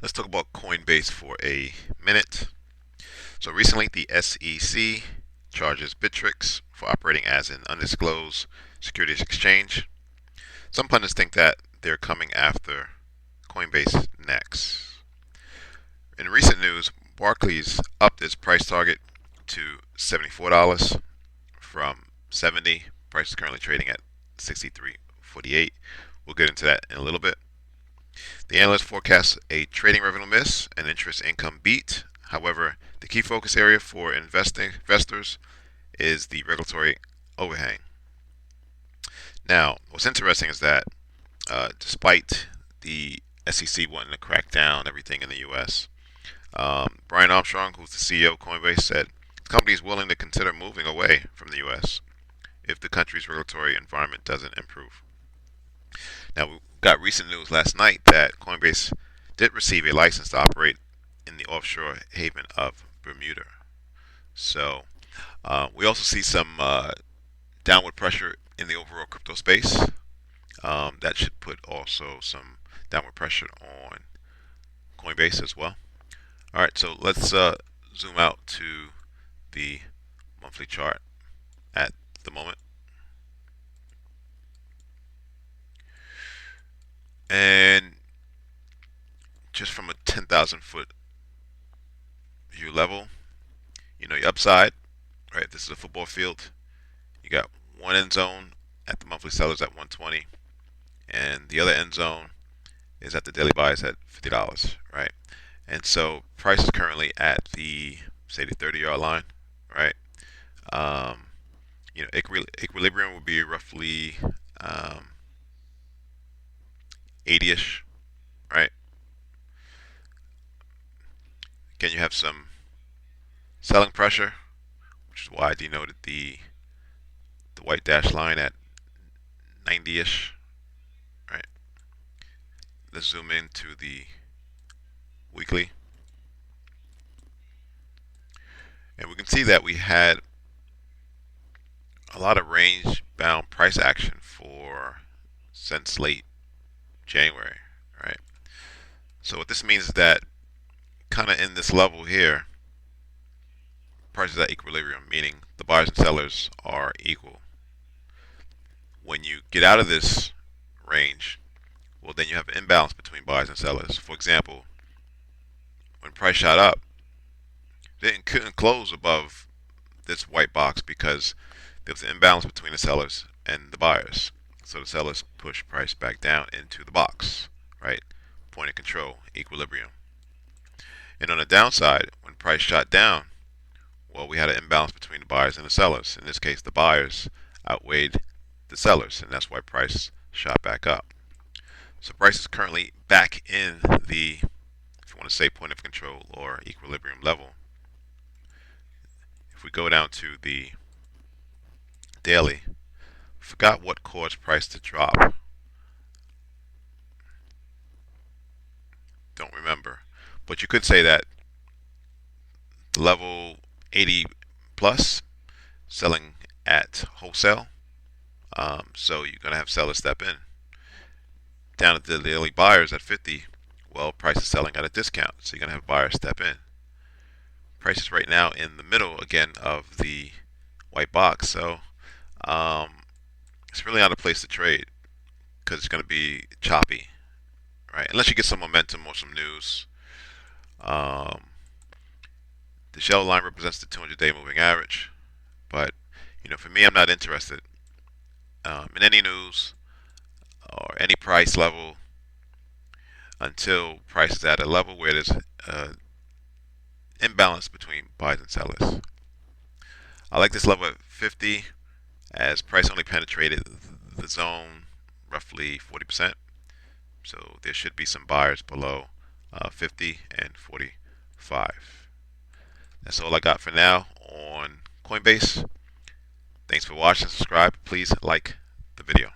Let's talk about Coinbase for a minute. So recently, the SEC charges Bittrex for operating as an undisclosed securities exchange. Some pundits think that they're coming after Coinbase next. In recent news, Barclays upped its price target to $74 from 70. Price is currently trading at 63.48. We'll get into that in a little bit. The analyst forecasts a trading revenue miss and interest income beat. However, the key focus area for investors is the regulatory overhang. Now, what's interesting is that despite the SEC wanting to crack down everything in the U.S., Brian Armstrong, who's the CEO of Coinbase, said the company is willing to consider moving away from the U.S. if the country's regulatory environment doesn't improve. Now, we got recent news last night that Coinbase did receive a license to operate in the offshore haven of Bermuda. So, we also see some downward pressure in the overall crypto space. That should put also some downward pressure on Coinbase as well. All right, so let's zoom out to the monthly chart at the moment. And just from a 10,000 foot view level, your upside, right? This is a football field. You got one end zone at the monthly sellers at 120, and the other end zone is at the daily buys at $50, right? And so price is currently at the say the 30-yard line, right? Um, equilibrium would be roughly 80ish, right? Again, you have some selling pressure, which is why I denoted the white dash line at 90ish, right? Let's zoom into the weekly, and we can see that we had a lot of range bound price action for since late January, right? So what this means is that kind of in this level here, prices at equilibrium, meaning the buyers and sellers are equal. When you get out of this range, well, then you have an imbalance between buyers and sellers. For example, when price shot up, it couldn't close above this white box because there was an imbalance between the sellers and the buyers. So the sellers push price back down into the box, right? Point of control, equilibrium. And on the downside, when price shot down, well, we had an imbalance between the buyers and the sellers. In this case, the buyers outweighed the sellers, and that's why price shot back up. So price is currently back in the, if you want to say, point of control or equilibrium level. If we go down to the daily, forgot what caused price to drop. Don't remember. But you could say that level 80 plus, selling at wholesale. So you're going to have sellers step in. Down at the daily buyers at 50, well, price is selling at a discount. So you're going to have buyers step in. Price is right now in the middle again of the white box. So it's really not a place to trade because it's going to be choppy, right? Unless you get some momentum or some news. Um, the shell line represents the 200-day moving average, but for me, I'm not interested in any news or any price level until price is at a level where there's imbalance between buyers and sellers. I like this level at 50 as price only penetrated the zone roughly 40%. So there should be some buyers below 50 and 45. That's all I got for now on Coinbase. Thanks for watching. Subscribe. Please like the video.